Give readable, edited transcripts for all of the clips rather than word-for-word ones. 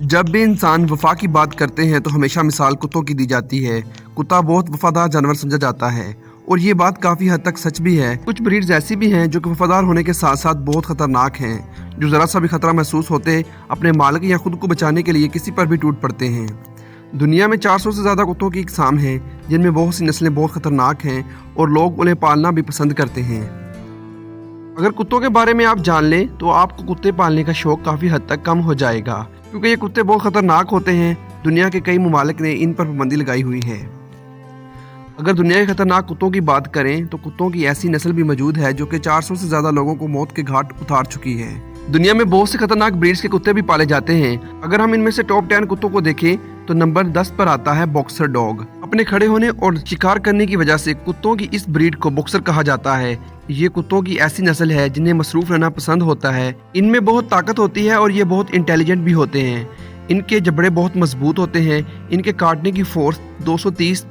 جب بھی انسان وفا کی بات کرتے ہیں تو ہمیشہ مثال کتوں کی دی جاتی ہے۔ کتا بہت وفادار جانور سمجھا جاتا ہے اور یہ بات کافی حد تک سچ بھی ہے۔ کچھ بریڈز ایسی بھی ہیں جو کہ وفادار ہونے کے ساتھ ساتھ بہت خطرناک ہیں، جو ذرا سا بھی خطرہ محسوس ہوتے اپنے مالک یا خود کو بچانے کے لیے کسی پر بھی ٹوٹ پڑتے ہیں۔ دنیا میں 400 سے زیادہ کتوں کی اقسام ہیں، جن میں بہت سی نسلیں بہت خطرناک ہیں اور لوگ انہیں پالنا بھی پسند کرتے ہیں۔ اگر کتوں کے بارے میں آپ جان لیں تو آپ کو کتے پالنے کا شوق کافی حد تک کم ہو جائے گا، کیونکہ یہ کتے بہت خطرناک ہوتے ہیں۔ دنیا کے کئی ممالک نے ان پر پابندی لگائی ہوئی ہے۔ اگر دنیا کے خطرناک کتوں کی بات کریں تو کتوں کی ایسی نسل بھی موجود ہے جو کہ 400 سے زیادہ لوگوں کو موت کے گھاٹ اتار چکی ہے۔ دنیا میں بہت سے خطرناک بریڈز کے کتے بھی پالے جاتے ہیں۔ اگر ہم ان میں سے ٹاپ 10 کتوں کو دیکھیں تو نمبر 10 پر آتا ہے باکسر ڈاگ۔ اپنے کھڑے ہونے اور شکار کرنے کی وجہ سے کتوں کی اس بریڈ کو باکسر کہا جاتا ہے۔ یہ کتوں کی ایسی نسل ہے جنہیں مصروف رہنا پسند ہوتا ہے۔ ان میں بہت طاقت ہوتی ہے اور یہ بہت انٹیلیجنٹ بھی ہوتے ہیں۔ ان کے جبڑے بہت مضبوط ہوتے ہیں۔ ان کے کاٹنے کی فورس 230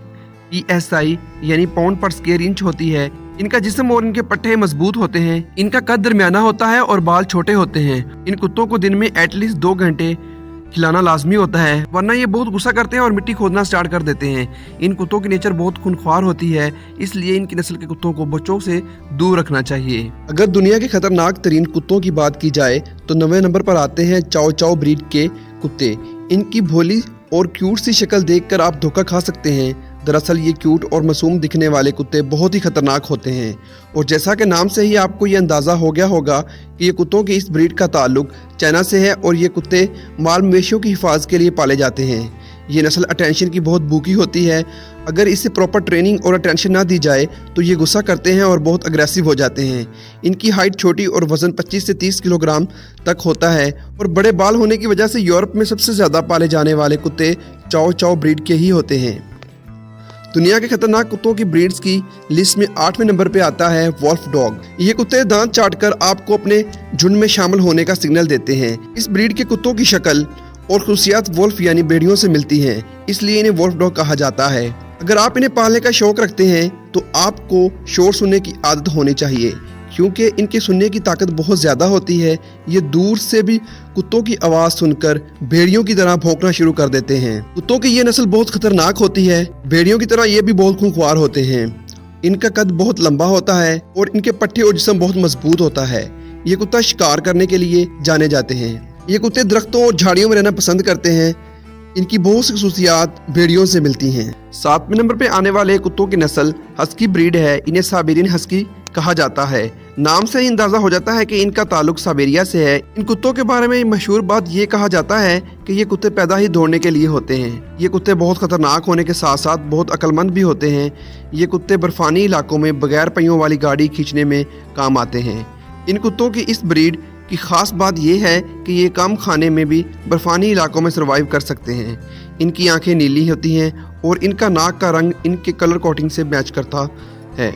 PSI یعنی پاؤنڈ پر اسکوائر انچ ہوتی ہے۔ ان کا جسم اور ان کے پٹھے مضبوط ہوتے ہیں۔ ان کا قد درمیانہ ہوتا ہے اور بال چھوٹے ہوتے ہیں۔ ان کتوں کو دن میں ایٹ لیسٹ 2 گھنٹے کھلانا لازمی ہوتا ہے، ورنہ یہ بہت غصہ کرتے ہیں اور مٹی کھودنا سٹارٹ کر دیتے ہیں۔ ان کتوں کی نیچر بہت خونخوار ہوتی ہے، اس لیے ان کی نسل کے کتوں کو بچوں سے دور رکھنا چاہیے۔ اگر دنیا کے خطرناک ترین کتوں کی بات کی جائے تو 9ویں نمبر پر آتے ہیں چاؤ چاؤ بریڈ کے کتے۔ ان کی بھولی اور کیوٹ سی شکل دیکھ کر آپ دھوکہ کھا سکتے ہیں۔ دراصل یہ کیوٹ اور معصوم دکھنے والے کتے بہت ہی خطرناک ہوتے ہیں، اور جیسا کہ نام سے ہی آپ کو یہ اندازہ ہو گیا ہوگا کہ یہ کتوں کی اس بریڈ کا تعلق چائنا سے ہے اور یہ کتے مال مویشیوں کی حفاظت کے لیے پالے جاتے ہیں۔ یہ نسل اٹینشن کی بہت بھوکی ہوتی ہے۔ اگر اسے پراپر ٹریننگ اور اٹینشن نہ دی جائے تو یہ غصہ کرتے ہیں اور بہت اگریسو ہو جاتے ہیں۔ ان کی ہائٹ چھوٹی اور وزن 25 سے 30 کلو گرام تک ہوتا ہے، اور بڑے بال ہونے کی وجہ سے یورپ میں سب سے زیادہ پالے جانے والے کتے چاؤ چاؤ بریڈ کے ہی ہوتے ہیں۔ دنیا کے خطرناک کتوں کی بریڈز کی لسٹ میں 8ویں نمبر پہ آتا ہے وولف ڈاگ۔ یہ کتے دانت چاٹ کر آپ کو اپنے جھنڈ میں شامل ہونے کا سگنل دیتے ہیں۔ اس بریڈ کے کتوں کی شکل اور خصوصیات وولف یعنی بھیڑیوں سے ملتی ہیں، اس لیے انہیں وولف ڈاگ کہا جاتا ہے۔ اگر آپ انہیں پالنے کا شوق رکھتے ہیں تو آپ کو شور سننے کی عادت ہونی چاہیے، کیونکہ ان کے سننے کی طاقت بہت زیادہ ہوتی ہے۔ یہ دور سے بھی کتوں کی آواز سن کر بھیڑیوں کی طرح بھونکنا شروع کر دیتے ہیں۔ کتوں کی یہ نسل بہت خطرناک ہوتی ہے۔ بھیڑیوں کی طرح یہ بھی بہت خونخوار ہوتے ہیں۔ ان کا قد بہت لمبا ہوتا ہے اور ان کے پٹھے اور جسم بہت مضبوط ہوتا ہے۔ یہ کتا شکار کرنے کے لیے جانے جاتے ہیں۔ یہ کتے درختوں اور جھاڑیوں میں رہنا پسند کرتے ہیں۔ ان کی بہت سی خصوصیات بھیڑیوں سے ملتی ہیں۔ 7ویں نمبر پہ آنے والے کتوں کی نسل ہسکی بریڈ ہے۔ انہیں سائبیرین ہسکی کہا جاتا ہے۔ نام سے ہی اندازہ ہو جاتا ہے کہ ان کا تعلق سائبیریا سے ہے۔ ان کتوں کے بارے میں مشہور بات یہ کہا جاتا ہے کہ یہ کتے پیدا ہی دوڑنے کے لیے ہوتے ہیں۔ یہ کتے بہت خطرناک ہونے کے ساتھ ساتھ بہت عقل مند بھی ہوتے ہیں۔ یہ کتے برفانی علاقوں میں بغیر پہیوں والی گاڑی کھینچنے میں کام آتے ہیں۔ ان کتوں کی اس بریڈ کی خاص بات یہ ہے کہ یہ کم کھانے میں بھی برفانی علاقوں میں سروائیو کر سکتے ہیں۔ ان کی آنکھیں نیلی ہوتی ہیں اور ان کا ناک کا رنگ ان کے کلر کوٹنگ سے میچ کرتا ہے۔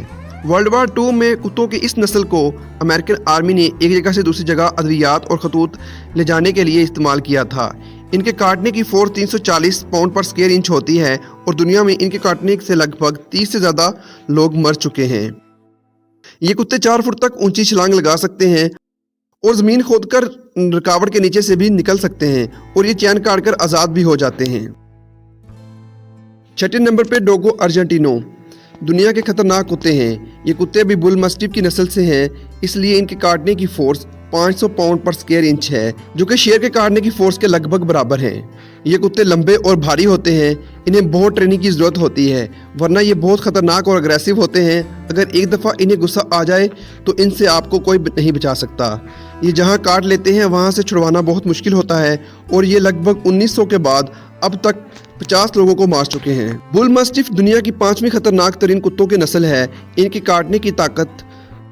ورلڈ وار 2 میں کتوں کی اس نسل کو امریکن آرمی نے ایک جگہ سے دوسری جگہ ادویات اور خطوط لے جانے کے لیے استعمال کیا تھا۔ ان کے کاٹنے کی فورس 340 پاؤنڈ پر اسکوائر انچ ہوتی ہے، اور دنیا میں ان کے کاٹنے سے لگ بھگ 30 سے زیادہ لوگ مر چکے ہیں۔ یہ کتے 4 فٹ تک اونچی چھلانگ لگا سکتے ہیں اور زمین کھود کر رکاوٹ کے نیچے سے بھی نکل سکتے ہیں، اور یہ چین کاٹ کر آزاد بھی ہو جاتے ہیں۔ 6 نمبر پہ ڈوگو ارجنٹینو دنیا کے خطرناک کتے ہیں۔ یہ کتے بھی بل مسٹف کی نسل سے ہیں، اس لیے ان کے کاٹنے کی فورس 500 پاؤنڈ پر اسکوائر انچ ہے، جو کہ شیر کے کاٹنے کی فورس کے لگ بھگ برابر ہیں۔ یہ کتے لمبے اور بھاری ہوتے ہیں۔ انہیں بہت ٹریننگ کی ضرورت ہوتی ہے، ورنہ یہ بہت خطرناک اور اگریسو ہوتے ہیں۔ اگر ایک دفعہ انہیں غصہ آ جائے تو ان سے آپ کو کوئی نہیں بچا سکتا۔ یہ جہاں کاٹ لیتے ہیں وہاں سے چھڑوانا بہت مشکل ہوتا ہے، اور یہ لگ بھگ 1900 کے بعد اب تک 50 لوگوں کو مار چکے ہیں۔ بل مسٹف دنیا کی 5ویں خطرناک ترین کتوں کی نسل ہے۔ ان کی کاٹنے کی طاقت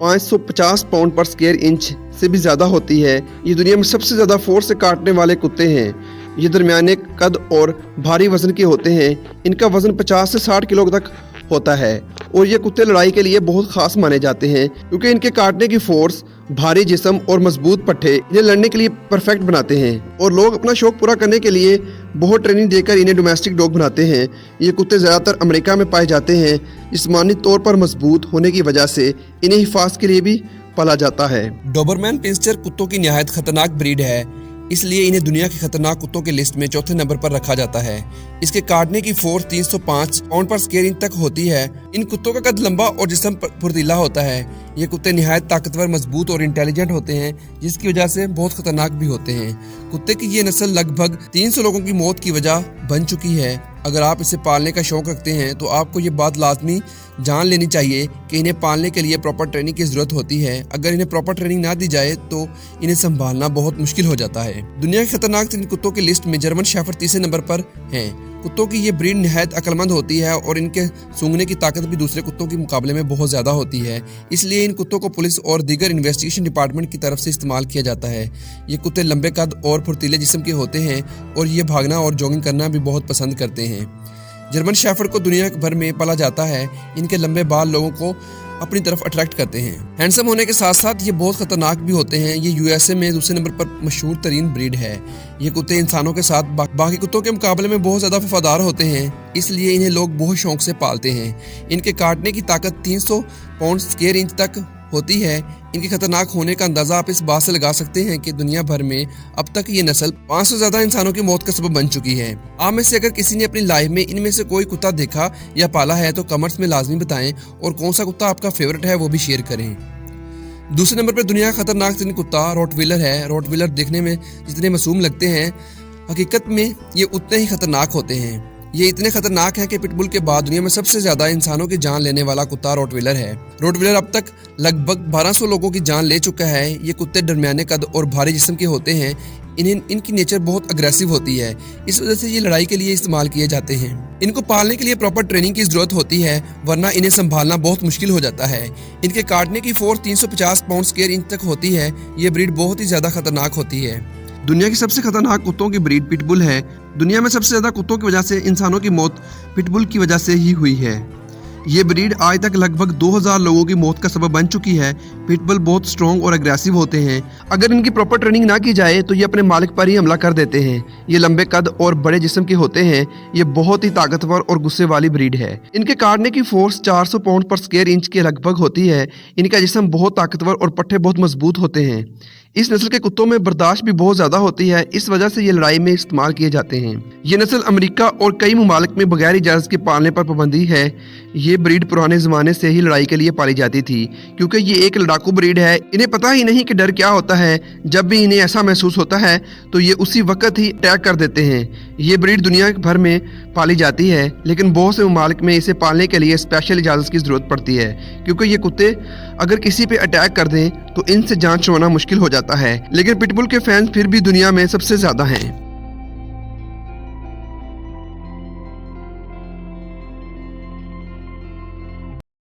550 پاؤنڈ پر اسکوائر انچ سے بھی زیادہ ہوتی ہے۔ یہ دنیا میں سب سے زیادہ فورس سے کاٹنے والے کتے ہیں۔ یہ درمیانے قد اور بھاری وزن کے ہوتے ہیں۔ ان کا وزن 50 سے 60 کلو تک ہوتا ہے، اور یہ کتے لڑائی کے لیے بہت خاص مانے جاتے ہیں، کیونکہ ان کے کاٹنے کی فورس، بھاری جسم اور مضبوط پٹھے انہیں لڑنے کے لیے پرفیکٹ بناتے ہیں، اور لوگ اپنا شوق پورا کرنے کے لیے بہت ٹریننگ دے کر انہیں ڈومیسٹک ڈاگ بناتے ہیں۔ یہ کتے زیادہ تر امریکہ میں پائے جاتے ہیں۔ جسمانی طور پر مضبوط ہونے کی وجہ سے انہیں حفاظت کے لیے بھی پالا جاتا ہے۔ ڈوبرمین پنسچر کتوں کی نہایت خطرناک بریڈ ہے۔ اس لیے انہیں دنیا کے خطرناک کتوں کی لسٹ میں چوتھے نمبر پر رکھا جاتا ہے۔ اس کے کاٹنے کی فورس 305 پاؤنڈ پر اسکوائر انچ تک ہوتی ہے۔ ان کتوں کا قد لمبا اور جسم پھرتیلا ہوتا ہے۔ یہ کتے نہایت طاقتور، مضبوط اور انٹیلیجنٹ ہوتے ہیں، جس کی وجہ سے بہت خطرناک بھی ہوتے ہیں۔ کتے کی یہ نسل لگ بھگ 300 لوگوں کی موت کی وجہ بن چکی ہے۔ اگر آپ اسے پالنے کا شوق رکھتے ہیں تو آپ کو یہ بات لازمی جان لینی چاہیے کہ انہیں پالنے کے لیے پراپر ٹریننگ کی ضرورت ہوتی ہے۔ اگر انہیں پراپر ٹریننگ نہ دی جائے تو انہیں سنبھالنا بہت مشکل ہو جاتا ہے۔ دنیا کے خطرناک ترین کتوں کی لسٹ میں جرمن شیفرڈ تیسرے نمبر پر ہیں۔ کتوں کی یہ بریڈ نہایت عقل مند ہوتی ہے اور ان کے سونگھنے کی طاقت بھی دوسرے کتوں کے مقابلے میں بہت زیادہ ہوتی ہے۔ اس لیے ان کتوں کو پولیس اور دیگر انویسٹیگیشن ڈپارٹمنٹ کی طرف سے استعمال کیا جاتا ہے۔ یہ کتے لمبے قد اور پھرتیلے جسم کے ہوتے ہیں اور یہ بھاگنا اور جاگنگ کرنا بھی بہت پسند کرتے ہیں۔ جرمن شیفرڈ کو دنیا بھر میں پالا جاتا ہے۔ ان کے لمبے بال لوگوں کو اپنی طرف اٹریکٹ کرتے ہیں۔ ہینڈسم ہونے کے ساتھ ساتھ یہ بہت خطرناک بھی ہوتے ہیں۔ یہ USA میں دوسرے نمبر پر مشہور ترین بریڈ ہے۔ یہ کتے انسانوں کے ساتھ باقی کتوں کے مقابلے میں بہت زیادہ وفادار ہوتے ہیں، اس لیے انہیں لوگ بہت شوق سے پالتے ہیں۔ ان کے کاٹنے کی طاقت 300 پاؤنڈ اسکوائر انچ تک ہوتی ہے۔ ان کے خطرناک ہونے کا اندازہ آپ اس بات سے لگا سکتے ہیں کہ دنیا بھر میں اب تک یہ نسل 500 سے زیادہ انسانوں کی موت کا سبب بن چکی ہے۔ آپ میں سے اگر کسی نے اپنی لائف میں ان میں سے کوئی کتا دیکھا یا پالا ہے تو کمنٹس میں لازمی بتائیں، اور کون سا کتا آپ کا فیورٹ ہے وہ بھی شیئر کریں۔ دوسرے نمبر پر دنیا کا خطرناک ترین کتا روٹ ویلر ہے۔ روٹ ویلر دیکھنے میں جتنے معصوم لگتے ہیں، حقیقت میں یہ اتنے ہی خطرناک ہوتے ہیں۔ یہ اتنے خطرناک ہیں کہ پٹ بل کے بعد دنیا میں سب سے زیادہ انسانوں کی جان لینے والا کتا روٹ ویلر ہے۔ روٹ ویلر اب تک لگ بھگ 1200 لوگوں کی جان لے چکا ہے۔ یہ کتے درمیانے قد اور بھاری جسم کے ہوتے ہیں۔ ان کی نیچر بہت اگریسو ہوتی ہے، اس وجہ سے یہ لڑائی کے لیے استعمال کیے جاتے ہیں۔ ان کو پالنے کے لیے پراپر ٹریننگ کی ضرورت ہوتی ہے، ورنہ انہیں سنبھالنا بہت مشکل ہو جاتا ہے۔ ان کے کاٹنے کی فورس 350 پاؤنڈ اسکوائر انچ تک ہوتی ہے۔ یہ بریڈ بہت ہی زیادہ خطرناک ہوتی ہے۔ دنیا کی سب سے خطرناک کتوں کی بریڈ پٹ بل ہے۔ دنیا میں سب سے زیادہ کتوں کی وجہ سے انسانوں کی موت پٹ بل کی وجہ سے ہی ہوئی ہے۔ یہ بریڈ آج تک لگ بھگ 2000 لوگوں کی موت کا سبب بن چکی ہے۔ پٹ بل بہت سٹرونگ اور اگریسو ہوتے ہیں۔ اگر ان کی پراپر ٹریننگ نہ کی جائے تو یہ اپنے مالک پر ہی حملہ کر دیتے ہیں۔ یہ لمبے قد اور بڑے جسم کے ہوتے ہیں۔ یہ بہت ہی طاقتور اور غصے والی بریڈ ہے۔ ان کے کاٹنے کی فورس 400 پاؤنڈ پر اسکوائر انچ کے لگ بھگ ہوتی ہے۔ ان کا جسم بہت طاقتور اور پٹھے بہت مضبوط ہوتے ہیں۔ اس نسل کے کتوں میں برداشت بھی بہت زیادہ ہوتی ہے، اس وجہ سے یہ لڑائی میں استعمال کیے جاتے ہیں۔ یہ نسل امریکہ اور کئی ممالک میں بغیر اجازت کے پالنے پر پابندی ہے۔ یہ بریڈ پرانے زمانے سے ہی لڑائی کے لیے پالی جاتی تھی، کیونکہ یہ ایک لڑاکو بریڈ ہے۔ انہیں پتہ ہی نہیں کہ ڈر کیا ہوتا ہے۔ جب بھی انہیں ایسا محسوس ہوتا ہے تو یہ اسی وقت ہی اٹیک کر دیتے ہیں۔ یہ بریڈ دنیا بھر میں پالی جاتی ہے، لیکن بہت سے ممالک میں اسے پالنے کے لیے اسپیشل اجازت کی ضرورت پڑتی ہے، کیونکہ یہ کتے اگر کسی پہ اٹیک کر دیں تو ان سے جان چھڑانا مشکل ہو جاتا ہے۔ لیکن پٹ بل کے فینس پھر بھی دنیا میں سب سے زیادہ ہیں۔